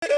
Bà ya,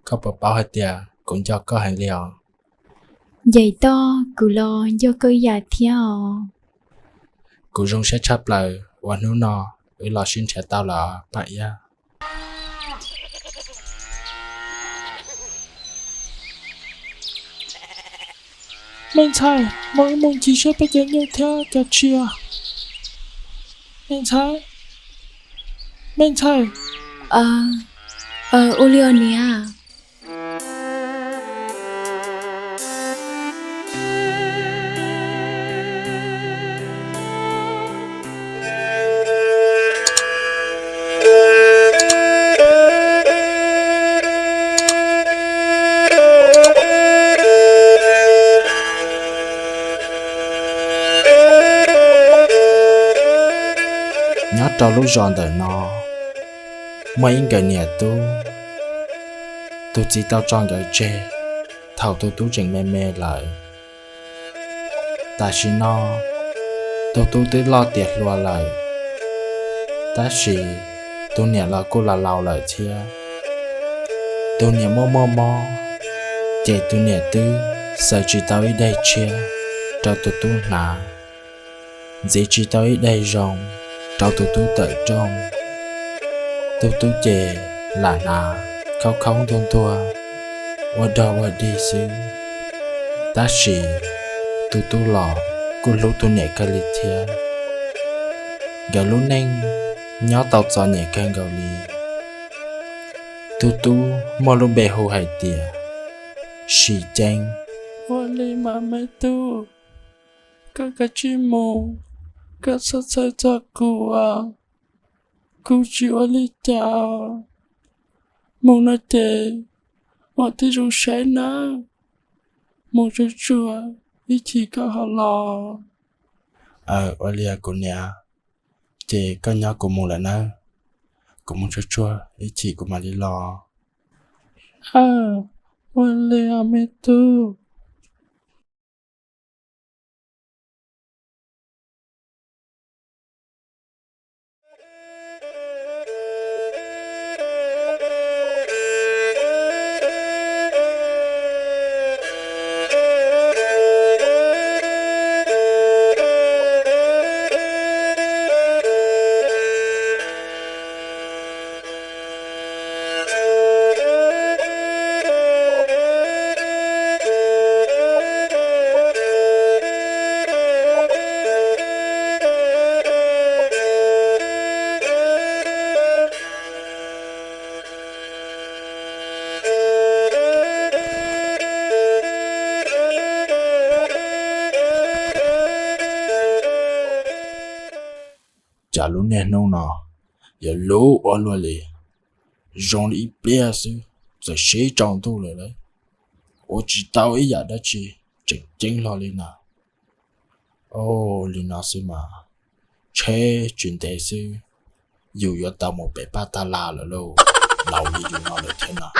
có bảo bảo hết tiệt, cũng cho có hành liều. Vậy to, cụ lo do cơ già theo. Cụ rung sẽ chấp lời, và nếu nó, lo xin sẽ tao là bà ya. Mình thấy, mỗi mình chỉ sẽ bây giờ như thế cho chia. Mình thấy. Oleonia. Nhớ trâu lúc giòn đời nó. Mấy người nhà tôi chỉ tao tròn gửi chê. Thảo tôi chừng mê mê lại. Ta chỉ nó, tôi tới lo tiệt lùa lại. Ta chỉ, tôi nhà là cô là lào lại chia. Tôi nhà mò, chê tôi nhà tư, sợ chỉ tao ý đây chia. Trao tôi nà. Dĩ chỉ tao ý đây rồng, trao tôi tự trong. Tôi chê là nà, khóc không tuôn tua. Qua đó qua đi xứ. Ta chỉ, tôi lọ, cô lúc tôi nhẹ cơ lì thia. Gạo lúc nênh, nhó tàu gió nhẹ kênh gạo lì. Tôi mò lúc bè hồ hải tìa. Xì chanh. Ôi lì mà mẹ tu. Các cái chim mù. Các sát sai cho cụ à. Cụ chịu ở lì chào. Mù nói tệ. Mọi thứ rung sáng ná. Mù rung chùa. Ý chỉ có họ lò. Olia của nhà. Chê có nhó của mù là nơ. Của mù chua, ý chỉ của mà đi lò. Ôi lì à mẹ tu. Chả lúc nè nâu nọ. Giờ lũ ở luôn lì. Rong ý bia sư. Giờ xế trong tu lại đấy. Ô chỉ tao ý giả đó chi. Chính lo lì nà. Ô lì nà sư mà. Chê chuyện tế sư. Dù yo tao một bể ba ta la là lâu. Lâu lì dù nó lại thế nào.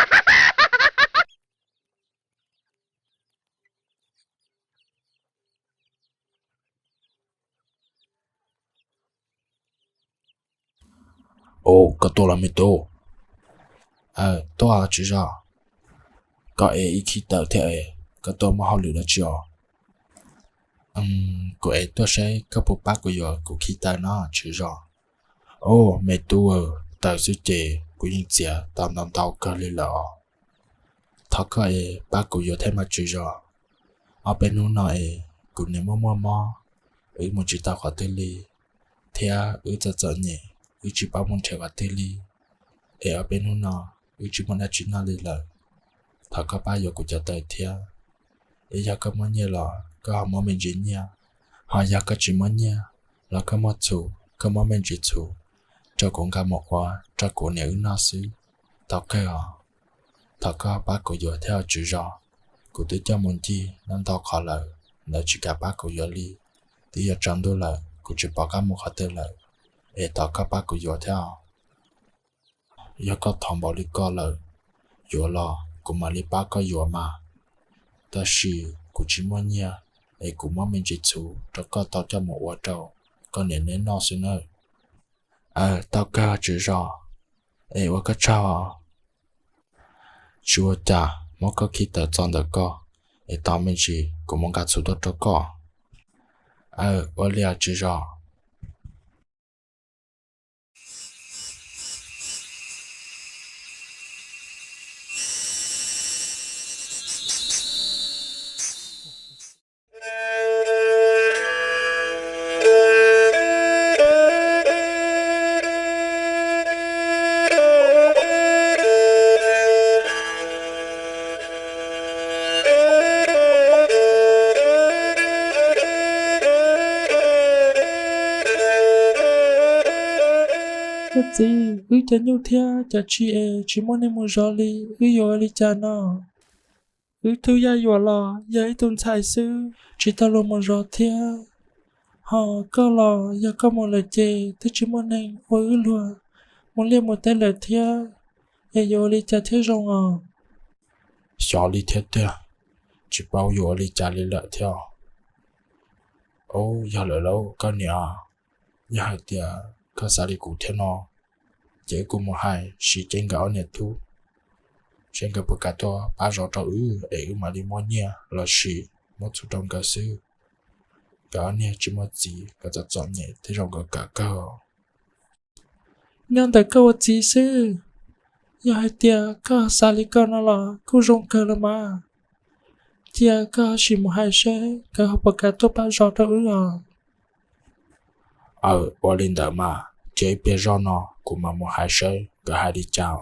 Ồ, có tôi là mẹ tôi. Tôi chỉ ra. Có ý khi tao thế có tôi mà họ lựa đó chưa. Cô tôi sẽ có bộ bác của yo của khi tao nó chỉ ra. Ồ, mẹ tôi tao sẽ chê của những trẻ tao có lựa lọ. Thật có bác của yo thế mà chỉ ra. Ở bênนู้นnó của nếu mò. Một chỉ tao khỏi tên ly. Thế cho nhẹ. Chỉ bảo muốn theo vào tê ly. Ở bênนู้นnó, chỉ muốn chỉ nó lì lời. Thật có bao giờ cũng cho tới theo. Giờ có muốn nhớ là, có họ muốn mình chỉ nhớ. Họ giờ có chỉ muốn nhớ, là có một chủ, có muốn mình chỉ chủ. Cho cũng có một quả, cho của nữ nó xứ. Thật có bác của giờ theo chữ rõ. Của tôi cho muốn chi, nên tao khó lời. Nếu chỉ cả bác của giờ ly. Thì giờ trong đôi lời, của chỉ bảo cả một khó tên lời. Tao có bác của yo theo. Yo có thòng bảo lý co lời. Yo lo, cũng mà li ba có yếu mà ta chỉ cũng chỉ muốn nhia cũng muốn mình chỉ chủ cho có tao cho một quả trâu có nên nó xin ơi tao có chỉ rõ tôi có cho chúa cha mỗi có khi tao chọn được có tao mình chỉ cũng muốn cả chủ đó cho có tôi liền chỉ rõ Cái gì chân yêu thia chả chỉ muốn em một gió li yo li cha nó thu ya yo lo ya tuần sai sư chỉ tao lo một gió thia họ có lo ya có một lời chê thứ chỉ muốn em ôi luôn muốn liên một tên lời thia yo li cha thia rong xóa li thiết theo chỉ bao yếu li cha li lợi theo giờ lợi lâu có nhà nhà hai tia có sao li cụ theo nó chế cũng một hai chỉ trên gạo nhiệt thu trên cái bậc cả to ba rõ trâu mà đi mua nhia là chỉ một số trong cái sư gạo nhiệt chỉ một gì cái giật chọn nhẹ thế rồi cả cơ ngang tại câu gì sư ya hai tia có sao li con nó là cũng rong cơ là mà tia có chỉ một hai xe cái học bậc cả to ba rõ trâu ở lên đó mà chế bia rõ nó cũng mà một hai xe cái hai đi chào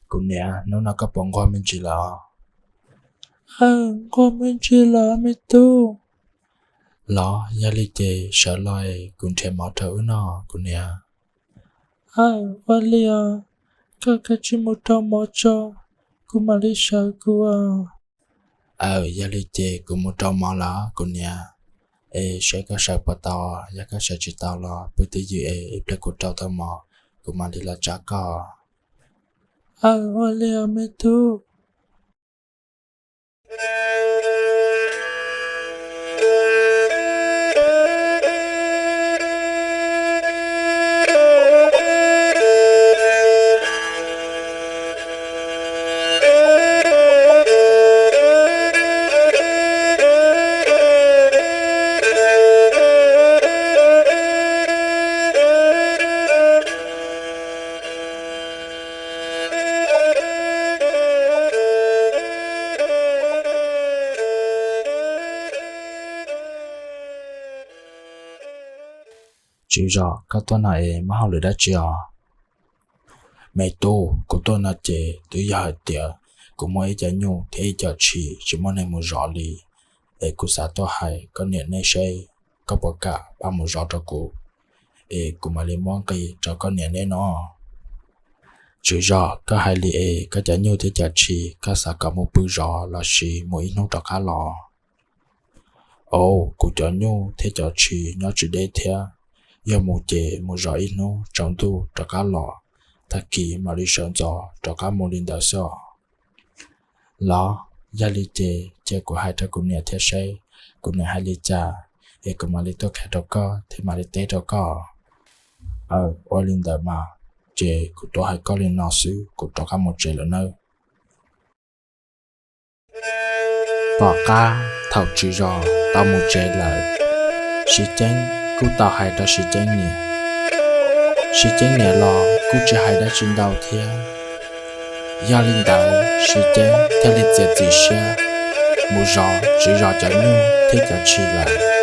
cũng nè nó có bóng qua mình chỉ là qua mình chỉ là mình tu lo ya li chế sợ lại cũng thêm máu thở nó cũng nè valia cái chỉ một trong một cho cũng mà đi sợ của ya li chế cũng một trong máu lá cũng nè sẽ có sợ bắt tao ya có sợ chỉ tao lo bây giờ để của tao tao mà cũng mà đi là chắc có valia mình tu chỉ rõ các tuần này mà họ lừa đã chưa mẹ tôi của tôi là chế tôi giờ tiệt cũng mới cho nhu thế cho chỉ muốn em một rõ li cũng sao tôi hay có niệm này xây có bỏ cả ba một rõ cho cô cũng mà liên mong cái cho con niệm này nó chỉ rõ có hai li có cho nhu thế cho có sao có một bữa rõ là chỉ mỗi nút cho cá lò cũng cho nhu thế cho nó chỉ để theo giờ một chế một rõ ít nó trong tu cho cá lò ta kỳ mà đi sơn cho cá một linh đạo sọ lo gia li chế của hai thằng cùng nhà theo xây cùng nhà hai li cha cũng mà li tôi khai đâu có thì mà li tế đâu có ở linh đạo mà chế của tôi hai có linh nó sư của cho cá một chế là nơi bỏ cá thầu chỉ rõ tao một chế lại chỉ chén cú tao hay đó chỉ chén nè lo cú chỉ hay đó trên đầu thia gia linh đạo chỉ chén theo lịch dệt gì xe mù rõ chỉ rõ cho nhau thế cho chi lại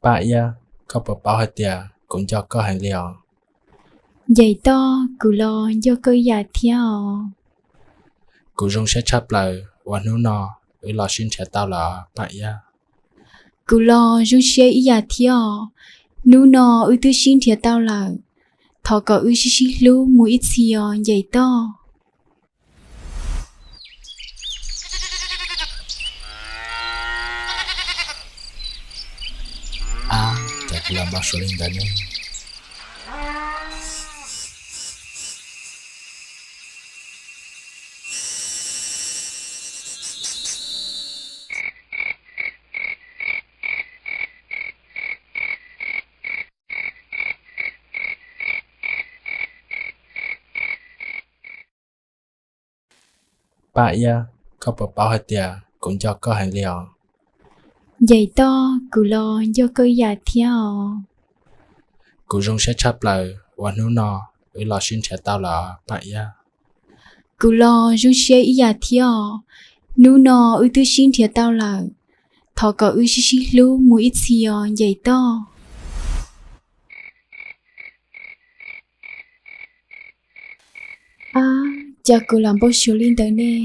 bà ya có bộ bao hết tiệt cũng cho có hàng liều Vậy to cụ lo do cây già theo cụ rong sẽ chấp lời và nếu nó ở lo xin sẽ tao là bà ya cụ lo rung xe ý già theo nú nó ư tư xin thiệt tao là thọ có ư xí lu mùi ít xìa vậy to chắc là bao số linh đã nên bà ya có bộ bao hết tiệt cũng cho có hàng liều Vậy to cụ lo do cây già theo cụ rong sẽ chấp lời và nếu nó ở lo xin sẽ tao là bà ya cụ lo rung xe ý già theo nú nó ư tư xin thiệt tao là thọ có ư xí lu mùi ít xìa vậy to cha cụ làm bao số linh tới nè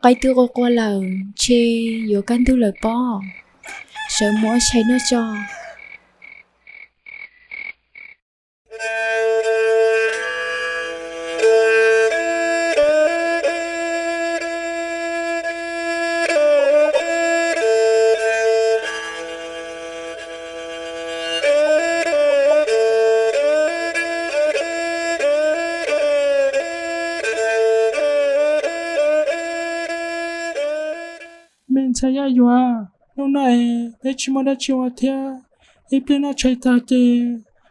cái tư cô qua là chê vô căn tư lời po sợ mỗi chạy nó cho mình sẽ ya yua lúc này để chỉ muốn đã chịu theo ít bên nó chạy ta thì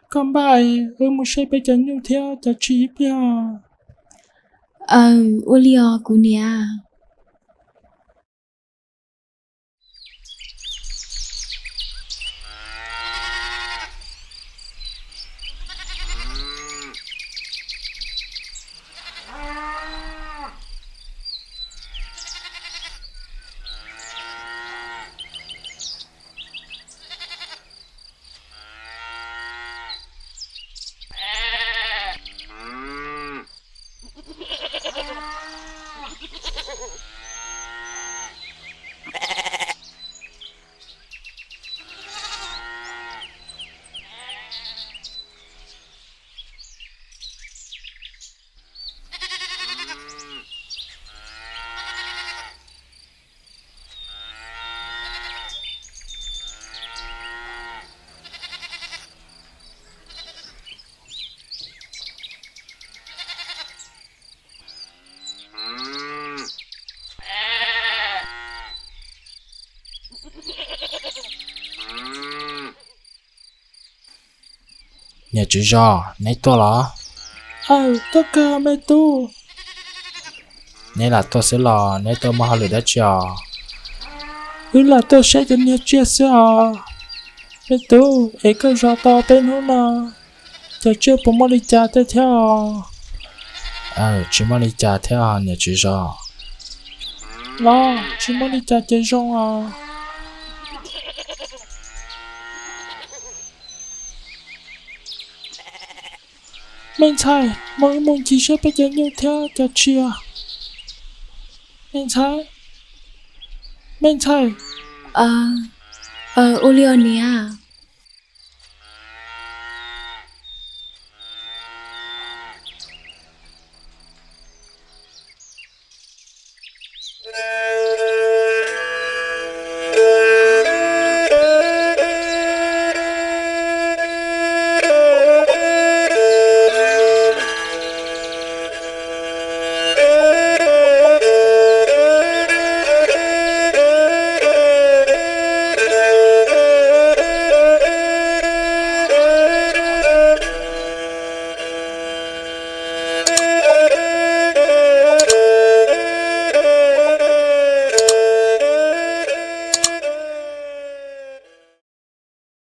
còn bài ở một xe bây giờ như theo ta chỉ ít bên Olio cụ nè nhà chú do nấy to là tất cả mẹ tu nấy là tôi sẽ lo nấy tôi mà họ lừa đã cho là tôi sẽ cho nhiều chia sẻ mẹ tu ấy cái rõ to bên hôm nào giờ chưa bố mẹ đi cha tới theo chỉ mà đi trả theo nhà chú do lo chỉ muốn đi cha chơi rong mình sai mỗi môn chỉ sẽ bây giờ như theo cho chia mình sai Olio nè